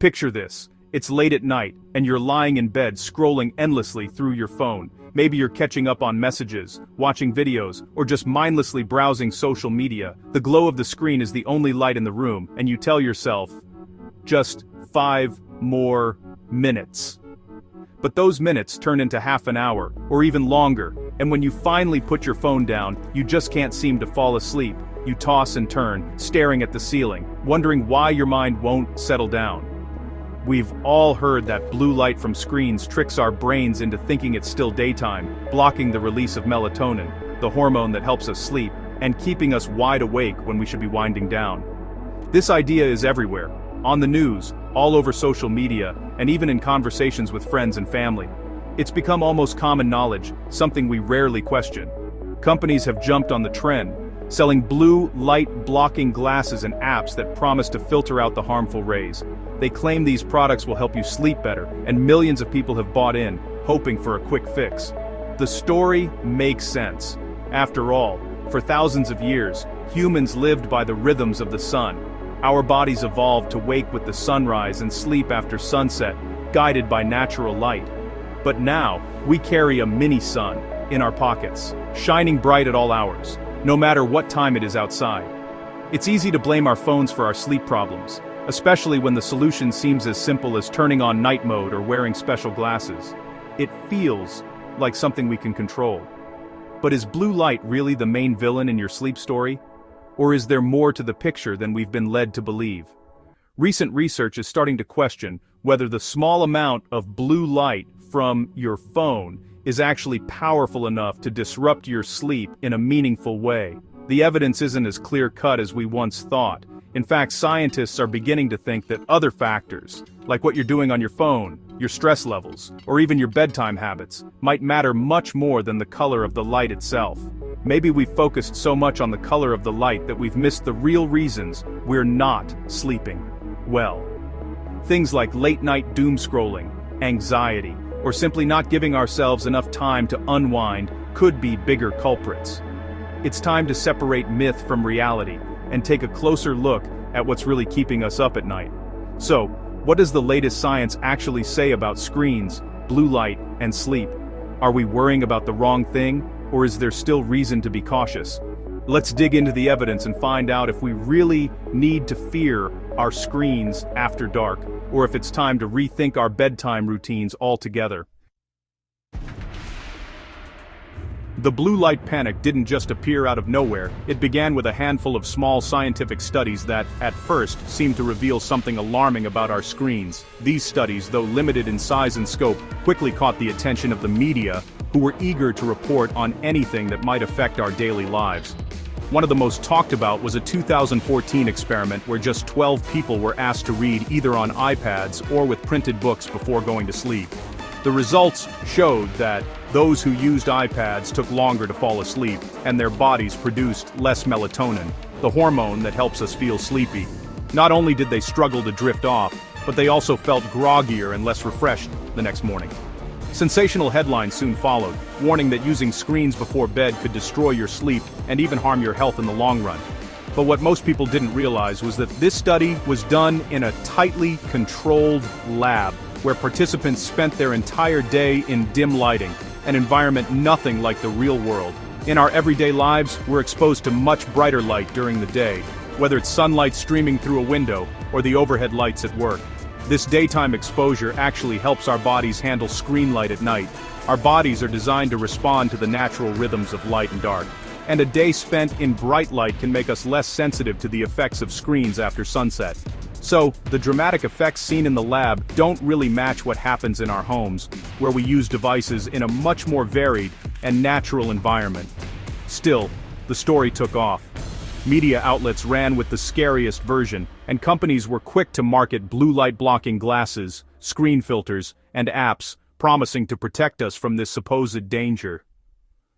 Picture this. It's late at night, and you're lying in bed scrolling endlessly through your phone. Maybe you're catching up on messages, watching videos, or just mindlessly browsing social media. The glow of the screen is the only light in the room, and you tell yourself, just 5 more minutes. But those minutes turn into half an hour, or even longer, and when you finally put your phone down, you just can't seem to fall asleep. You toss and turn, staring at the ceiling, wondering why your mind won't settle down. We've all heard that blue light from screens tricks our brains into thinking it's still daytime, blocking the release of melatonin, the hormone that helps us sleep, and keeping us wide awake when we should be winding down. This idea is everywhere, on the news, all over social media, and even in conversations with friends and family. It's become almost common knowledge, something we rarely question. Companies have jumped on the trend, selling blue light blocking glasses and apps that promise to filter out the harmful rays. They claim these products will help you sleep better, and millions of people have bought in, hoping for a quick fix. The story makes sense. After all, for thousands of years, humans lived by the rhythms of the sun. Our bodies evolved to wake with the sunrise and sleep after sunset, guided by natural light. But now, we carry a mini-sun in our pockets, shining bright at all hours, no matter what time it is outside. It's easy to blame our phones for our sleep problems, especially when the solution seems as simple as turning on night mode or wearing special glasses. It feels like something we can control. But is blue light really the main villain in your sleep story? Or is there more to the picture than we've been led to believe? Recent research is starting to question whether the small amount of blue light from your phone is actually powerful enough to disrupt your sleep in a meaningful way. The evidence isn't as clear-cut as we once thought. In fact, scientists are beginning to think that other factors, like what you're doing on your phone, your stress levels, or even your bedtime habits, might matter much more than the color of the light itself. Maybe we've focused so much on the color of the light that we've missed the real reasons we're not sleeping well. Things like late-night doom scrolling, anxiety, or simply not giving ourselves enough time to unwind could be bigger culprits. It's time to separate myth from reality and take a closer look at what's really keeping us up at night. So, what does the latest science actually say about screens, blue light, and sleep? Are we worrying about the wrong thing, or is there still reason to be cautious? Let's dig into the evidence and find out if we really need to fear our screens after dark, or if it's time to rethink our bedtime routines altogether. The blue light panic didn't just appear out of nowhere. It began with a handful of small scientific studies that, at first, seemed to reveal something alarming about our screens. These studies, though limited in size and scope, quickly caught the attention of the media, who were eager to report on anything that might affect our daily lives. One of the most talked about was a 2014 experiment where just 12 people were asked to read either on iPads or with printed books before going to sleep. The results showed that those who used iPads took longer to fall asleep, and their bodies produced less melatonin, the hormone that helps us feel sleepy. Not only did they struggle to drift off, but they also felt groggier and less refreshed the next morning. Sensational headlines soon followed, warning that using screens before bed could destroy your sleep and even harm your health in the long run. But what most people didn't realize was that this study was done in a tightly controlled lab, where participants spent their entire day in dim lighting, an environment nothing like the real world. In our everyday lives, we're exposed to much brighter light during the day, whether it's sunlight streaming through a window or the overhead lights at work. This daytime exposure actually helps our bodies handle screen light at night. Our bodies are designed to respond to the natural rhythms of light and dark, and a day spent in bright light can make us less sensitive to the effects of screens after sunset. So, the dramatic effects seen in the lab don't really match what happens in our homes, where we use devices in a much more varied and natural environment. Still, the story took off. Media outlets ran with the scariest version, and companies were quick to market blue light blocking glasses, screen filters, and apps, promising to protect us from this supposed danger.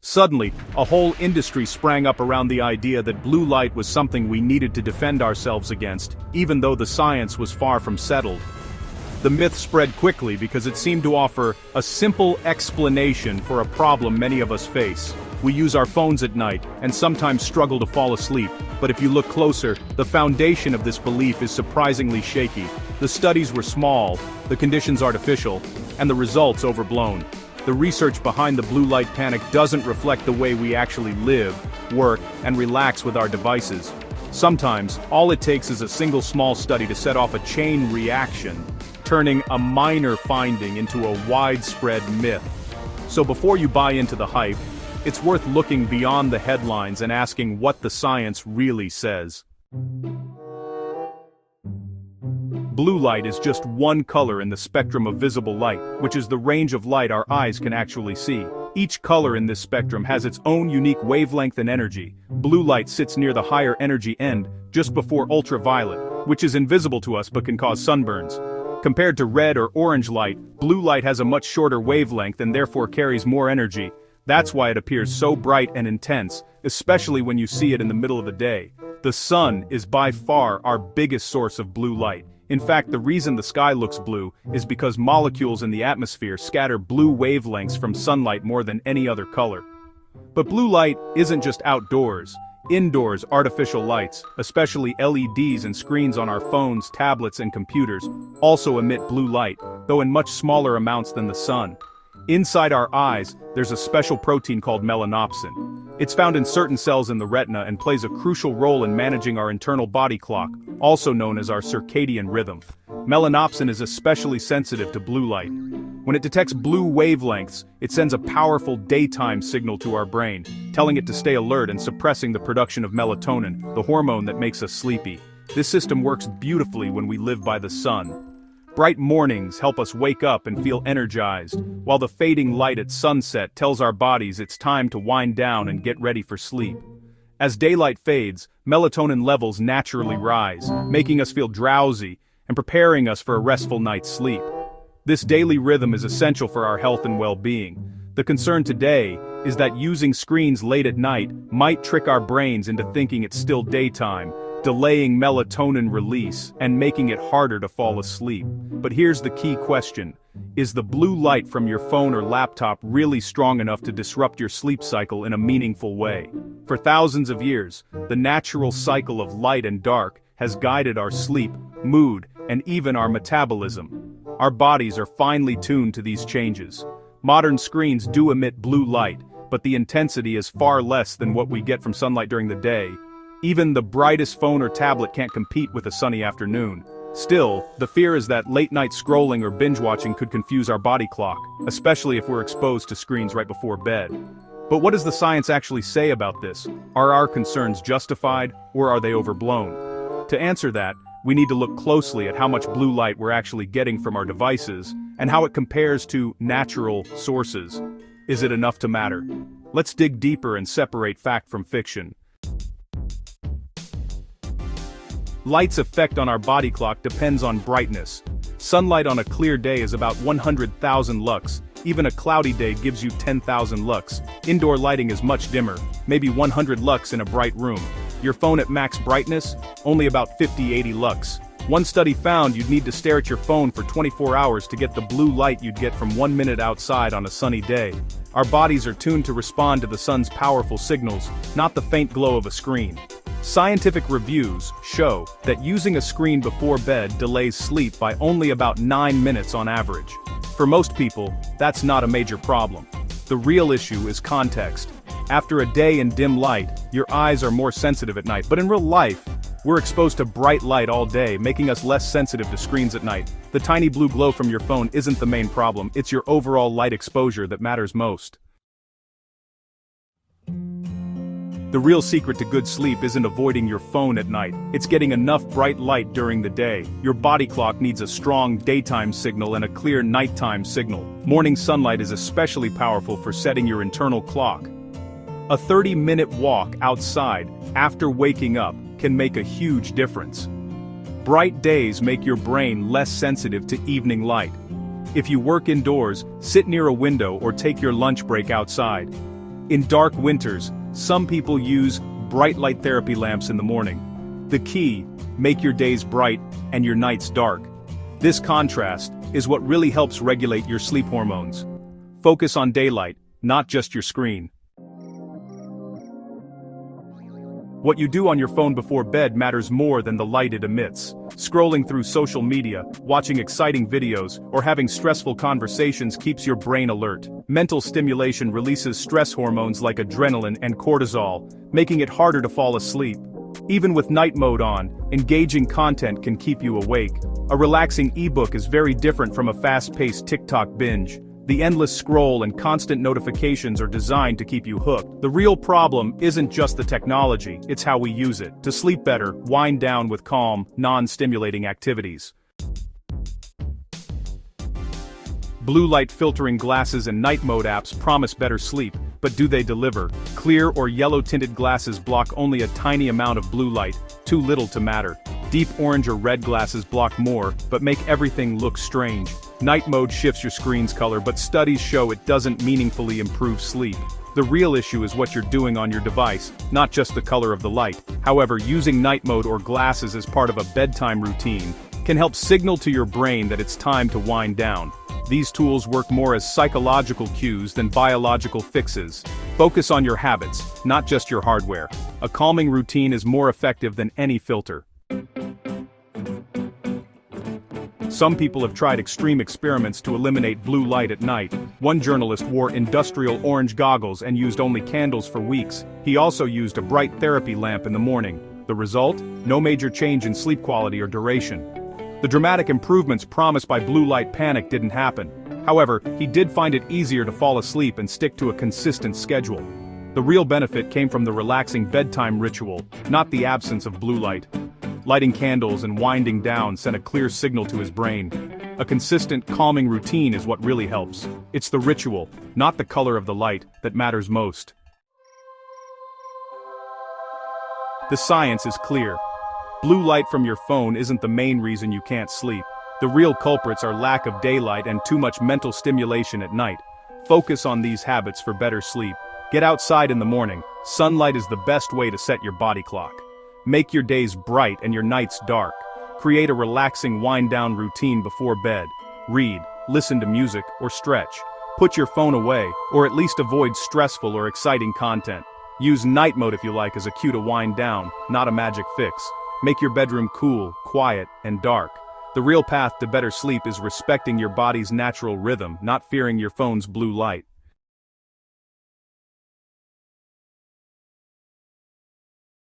Suddenly, a whole industry sprang up around the idea that blue light was something we needed to defend ourselves against, even though the science was far from settled. The myth spread quickly because it seemed to offer a simple explanation for a problem many of us face: We use our phones at night, and sometimes struggle to fall asleep, but if you look closer, the foundation of this belief is surprisingly shaky. The studies were small, the conditions artificial, and the results overblown. The research behind the blue light panic doesn't reflect the way we actually live, work, and relax with our devices. Sometimes, all it takes is a single small study to set off a chain reaction, turning a minor finding into a widespread myth. So before you buy into the hype, it's worth looking beyond the headlines and asking what the science really says. Blue light is just one color in the spectrum of visible light, which is the range of light our eyes can actually see. Each color in this spectrum has its own unique wavelength and energy. Blue light sits near the higher energy end, just before ultraviolet, which is invisible to us but can cause sunburns. Compared to red or orange light, blue light has a much shorter wavelength and therefore carries more energy. That's why it appears so bright and intense, especially when you see it in the middle of the day. The sun is by far our biggest source of blue light. In fact, the reason the sky looks blue is because molecules in the atmosphere scatter blue wavelengths from sunlight more than any other color. But blue light isn't just outdoors. Indoors, artificial lights, especially LEDs and screens on our phones, tablets, and computers, also emit blue light, though in much smaller amounts than the sun. Inside our eyes, there's a special protein called melanopsin. It's found in certain cells in the retina and plays a crucial role in managing our internal body clock, also known as our circadian rhythm. Melanopsin is especially sensitive to blue light. When it detects blue wavelengths, it sends a powerful daytime signal to our brain, telling it to stay alert and suppressing the production of melatonin, the hormone that makes us sleepy. This system works beautifully when we live by the sun. Bright mornings help us wake up and feel energized, while the fading light at sunset tells our bodies it's time to wind down and get ready for sleep. As daylight fades, melatonin levels naturally rise, making us feel drowsy and preparing us for a restful night's sleep. This daily rhythm is essential for our health and well-being. The concern today is that using screens late at night might trick our brains into thinking it's still daytime, delaying melatonin release and making it harder to fall asleep. But here's the key question. Is the blue light from your phone or laptop really strong enough to disrupt your sleep cycle in a meaningful way? For thousands of years, the natural cycle of light and dark has guided our sleep, mood, and even our metabolism. Our bodies are finely tuned to these changes. Modern screens do emit blue light, but the intensity is far less than what we get from sunlight during the day. Even the brightest phone or tablet can't compete with a sunny afternoon. Still, the fear is that late-night scrolling or binge-watching could confuse our body clock, especially if we're exposed to screens right before bed. But what does the science actually say about this? Are our concerns justified, or are they overblown? To answer that, we need to look closely at how much blue light we're actually getting from our devices, and how it compares to natural sources. Is it enough to matter? Let's dig deeper and separate fact from fiction. Light's effect on our body clock depends on brightness. Sunlight on a clear day is about 100,000 lux. Even a cloudy day gives you 10,000 lux. Indoor lighting is much dimmer, maybe 100 lux in a bright room. Your phone at max brightness? Only about 50-80 lux. One study found you'd need to stare at your phone for 24 hours to get the blue light you'd get from 1 minute outside on a sunny day. Our bodies are tuned to respond to the sun's powerful signals, not the faint glow of a screen. Scientific reviews show that using a screen before bed delays sleep by only about 9 minutes on average. For most people, that's not a major problem. The real issue is context. After a day in dim light, your eyes are more sensitive at night, but in real life, we're exposed to bright light all day, making us less sensitive to screens at night. The tiny blue glow from your phone isn't the main problem, it's your overall light exposure that matters most. The real secret to good sleep isn't avoiding your phone at night, it's getting enough bright light during the day. Your body clock needs a strong daytime signal and a clear nighttime signal. Morning sunlight is especially powerful for setting your internal clock. A 30-minute walk outside after waking up can make a huge difference. Bright days make your brain less sensitive to evening light. If you work indoors, sit near a window or take your lunch break outside. In dark winters, some people use bright light therapy lamps in the morning. The key, make your days bright and your nights dark. This contrast is what really helps regulate your sleep hormones. Focus on daylight, not just your screen. What you do on your phone before bed matters more than the light it emits. Scrolling through social media, watching exciting videos, or having stressful conversations keeps your brain alert. Mental stimulation releases stress hormones like adrenaline and cortisol, making it harder to fall asleep. Even with night mode on, engaging content can keep you awake. A relaxing ebook is very different from a fast-paced TikTok binge. The endless scroll and constant notifications are designed to keep you hooked. The real problem isn't just the technology, it's how we use it. To sleep better, wind down with calm, non-stimulating activities. Blue light filtering glasses and night mode apps promise better sleep, but do they deliver? Clear or yellow-tinted glasses block only a tiny amount of blue light, too little to matter. Deep orange or red glasses block more, but make everything look strange. Night mode shifts your screen's color, but studies show it doesn't meaningfully improve sleep. The real issue is what you're doing on your device, not just the color of the light. However, using night mode or glasses as part of a bedtime routine can help signal to your brain that it's time to wind down. These tools work more as psychological cues than biological fixes. Focus on your habits, not just your hardware. A calming routine is more effective than any filter. Some people have tried extreme experiments to eliminate blue light at night. One journalist wore industrial orange goggles and used only candles for weeks. He also used a bright therapy lamp in the morning. The result? No major change in sleep quality or duration. The dramatic improvements promised by blue light panic didn't happen. However, he did find it easier to fall asleep and stick to a consistent schedule. The real benefit came from the relaxing bedtime ritual, not the absence of blue light. Lighting candles and winding down sent a clear signal to his brain. A consistent, calming routine is what really helps. It's the ritual, not the color of the light, that matters most. The science is clear. Blue light from your phone isn't the main reason you can't sleep. The real culprits are lack of daylight and too much mental stimulation at night. Focus on these habits for better sleep. Get outside in the morning. Sunlight is the best way to set your body clock. Make your days bright and your nights dark. Create a relaxing wind-down routine before bed. Read, listen to music, or stretch. Put your phone away, or at least avoid stressful or exciting content. Use night mode if you like as a cue to wind down, not a magic fix. Make your bedroom cool, quiet, and dark. The real path to better sleep is respecting your body's natural rhythm, not fearing your phone's blue light.